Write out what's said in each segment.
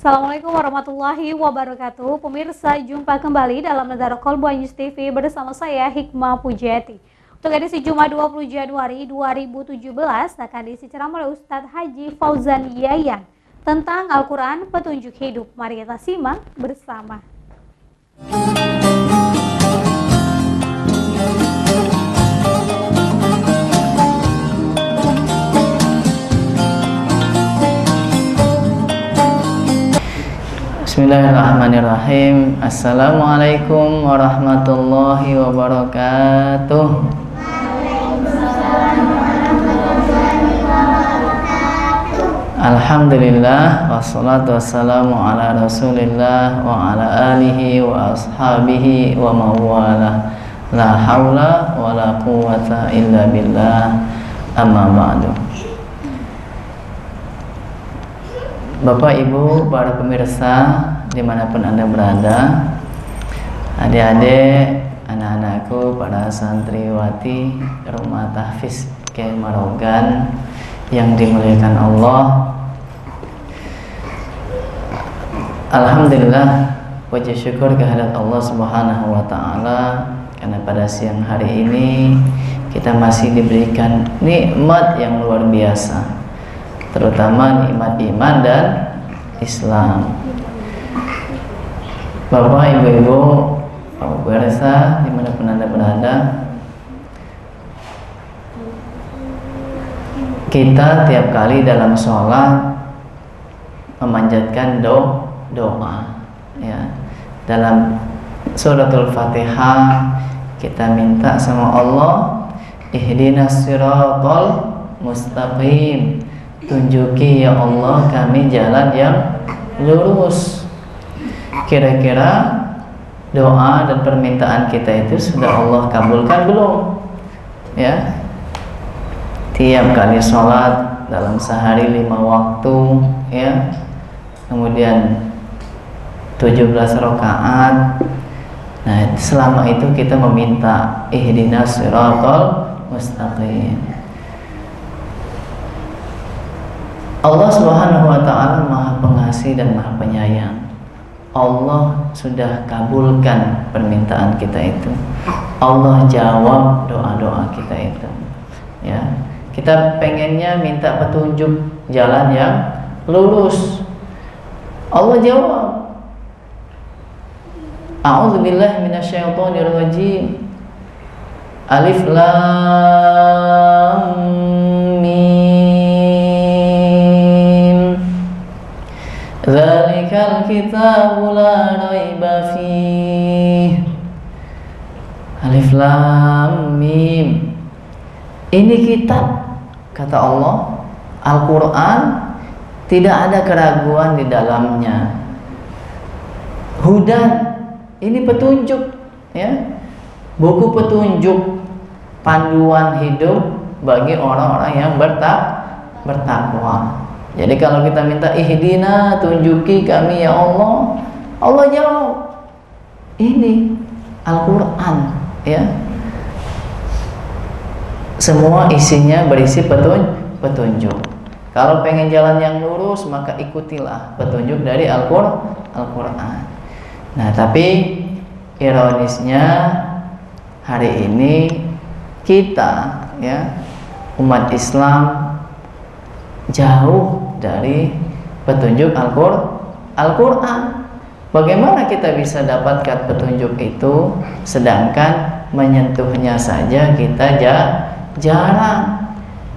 Assalamualaikum warahmatullahi wabarakatuh. Pemirsa, jumpa kembali dalam Nadara Kolbu News TV bersama saya Hikmah Pujati. Untuk edisi Jumat 20 Januari 2017 akan diisi ceramah oleh Ustadz Haji Fauzan Yayan tentang Al-Quran Petunjuk Hidup. Mari kita simak bersama. Bismillahirrahmanirrahim. Assalamualaikum warahmatullahi wabarakatuh. Alhamdulillah, wassalatu wassalamu ala rasulillah wa ala alihi wa ashabihi wa mawalah. La hawla wa la quwwata illa billah. Amma ba'du. Bapak, Ibu, para pemirsa dimanapun Anda berada, adik-adik, anak-anakku, para santriwati Rumah Tahfiz Kiai Marogan yang dimuliakan Allah. Alhamdulillah, puji syukur kehadirat Allah Subhanahu wa Ta'ala, karena pada siang hari ini kita masih diberikan nikmat yang luar biasa, terutama nikmat iman dan Islam. Bapak, Ibu-ibu, Pak pemirsa dimanapun Anda berada, kita tiap kali dalam sholat memanjatkan doa, ya. Dalam suratul Fatihah kita minta sama Allah, ihdinas siratal mustaqim, tunjuki ya Allah kami jalan yang lurus. Kira-kira doa dan permintaan kita itu sudah Allah kabulkan belum? Ya, tiap kali sholat dalam sehari 5 waktu, ya, kemudian 17 rakaat. Nah, selama itu kita meminta ihdinas siratal mustaqim. Allah Subhanahu wa Ta'ala Maha Pengasih dan Maha Penyayang. Allah sudah kabulkan permintaan kita itu. Allah jawab doa-doa kita itu. Ya, kita pengennya minta petunjuk jalan yang lurus. Allah jawab. A'udzubillahi minasyaitonirrajim. Alif Lam Mim. Dzalikal kitabu la raiba fih. Alif Lam Mim. Ini kitab, kata Allah, Al-Quran, tidak ada keraguan di dalamnya. Hudan, ini petunjuk, ya, buku petunjuk, panduan hidup bagi orang-orang yang bertakwa. Jadi kalau kita minta ihdina, tunjuki kami ya Allah, Allah jawab. Ini Al-Quran, ya, semua isinya berisi petunjuk. Kalau pengen jalan yang lurus, maka ikutilah petunjuk dari Al-Quran. Nah, tapi ironisnya hari ini kita, ya, umat Islam jauh dari petunjuk Al-Quran. Bagaimana kita bisa dapatkan petunjuk itu sedangkan menyentuhnya saja kita jarang,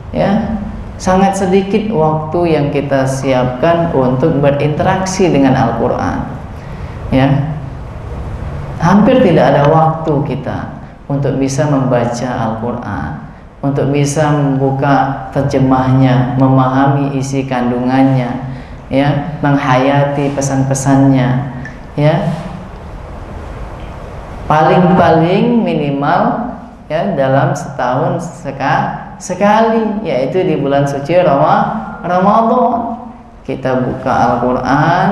ya. Sangat sedikit waktu yang kita siapkan untuk berinteraksi dengan Al-Quran, ya. Hampir tidak ada waktu kita untuk bisa membaca Al-Quran, untuk bisa membuka terjemahnya, memahami isi kandungannya, ya, menghayati pesan-pesannya, ya. Paling-paling minimal, ya, dalam setahun sekali, yaitu di bulan suci Ramadan. kita buka Al-Quran,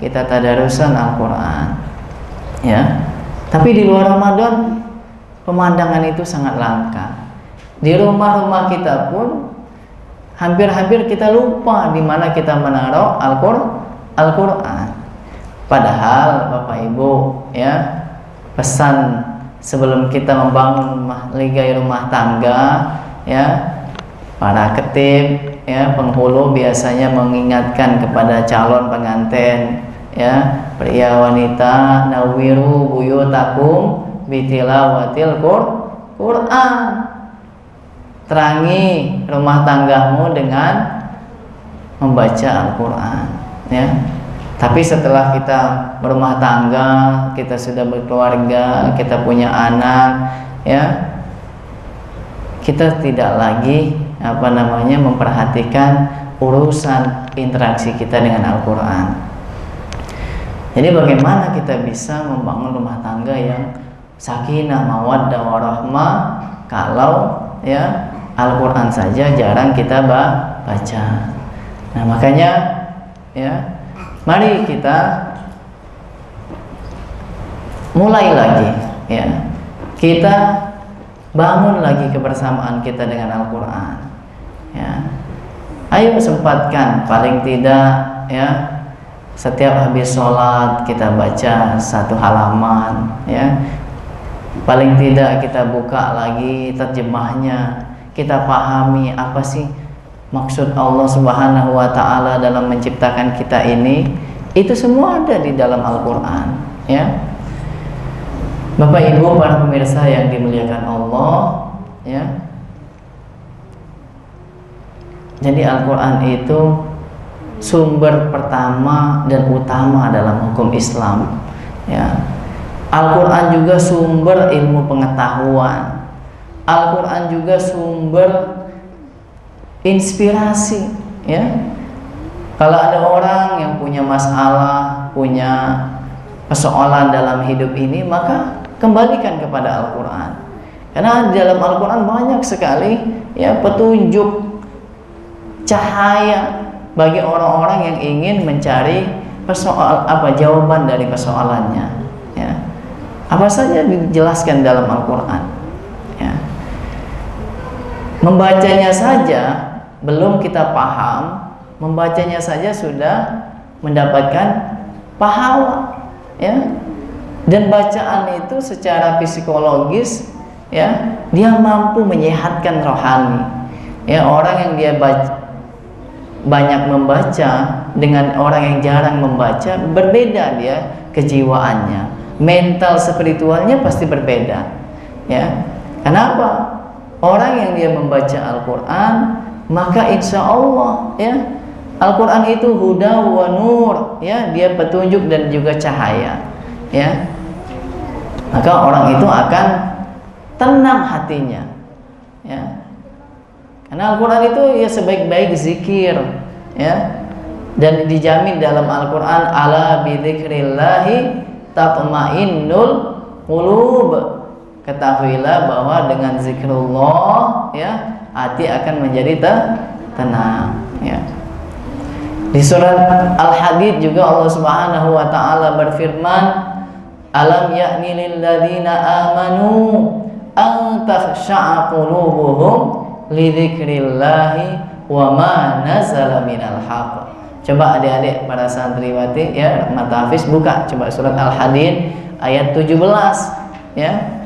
kita tadarusan Al-Quran, ya. Tapi di luar Ramadan pemandangan itu sangat langka. Di rumah-rumah kita pun hampir-hampir kita lupa di mana kita menaruh Al-Quran. Padahal Bapak Ibu, ya, pesan sebelum kita membangun ligai rumah tangga, ya, para ketib, ya, penghulu biasanya mengingatkan kepada calon pengantin, ya, pria wanita, nawiru buyutakum bitilawatil Quran. Terangi rumah tanggamu dengan membaca Al-Quran, ya. Tapi setelah kita berumah tangga, kita sudah berkeluarga, kita punya anak, ya, kita tidak lagi memperhatikan urusan interaksi kita dengan Al-Quran. Jadi bagaimana kita bisa membangun rumah tangga yang sakinah, mawaddah, warahmah kalau, ya, Al-Quran saja jarang kita baca. Nah, makanya, ya, mari kita mulai lagi, ya, kita bangun lagi kebersamaan kita dengan Al-Quran, ya. Ayo sempatkan, paling tidak, ya, setiap habis sholat kita baca satu halaman, ya. Paling tidak kita buka lagi terjemahnya, kita pahami apa sih maksud Allah Subhanahu wa Ta'ala dalam menciptakan kita ini. Itu semua ada di dalam Al-Quran, ya. Bapak Ibu para pemirsa yang dimuliakan Allah, ya. Jadi Al-Quran itu sumber pertama dan utama dalam hukum Islam, ya. Al-Quran juga sumber ilmu pengetahuan. Al-Quran juga sumber inspirasi, ya. Kalau ada orang yang punya masalah, punya persoalan dalam hidup ini, maka kembalikan kepada Al-Quran. Karena di dalam Al-Quran banyak sekali, ya, petunjuk, cahaya bagi orang-orang yang ingin mencari jawaban dari persoalannya, ya. Apa saja dijelaskan dalam Al-Quran, ya. Membacanya saja belum kita paham, membacanya saja sudah mendapatkan pahala, ya. Dan bacaan itu secara psikologis, ya, dia mampu menyehatkan rohani, ya. Orang yang dia banyak membaca dengan orang yang jarang membaca, berbeda dia kejiwaannya, mental spiritualnya pasti berbeda, ya. Kenapa? Orang yang dia membaca Al-Quran, maka insya Allah, ya, Al-Quran itu huda wa nur, ya, dia petunjuk dan juga cahaya, ya. Maka orang itu akan tenang hatinya, ya. Karena Al-Quran itu, ya, sebaik-baik zikir, ya. Dan dijamin dalam Al-Quran, ala bidzikrillahi tatma'innul qulub. Ketahuilah bahwa dengan zikrullah, ya, hati akan menjadi tenang, ya. Di surat Al-Hadid juga Allah Subhanahu wa Ta'ala berfirman, alam ya'ni lil ladzina amanu an takhsha'a qulubuhum li dzikrillahi wa ma nazala minal haqq. Coba adik-adik para santriwati, ya, Matafiz, buka coba surat Al-Hadid ayat 17, ya.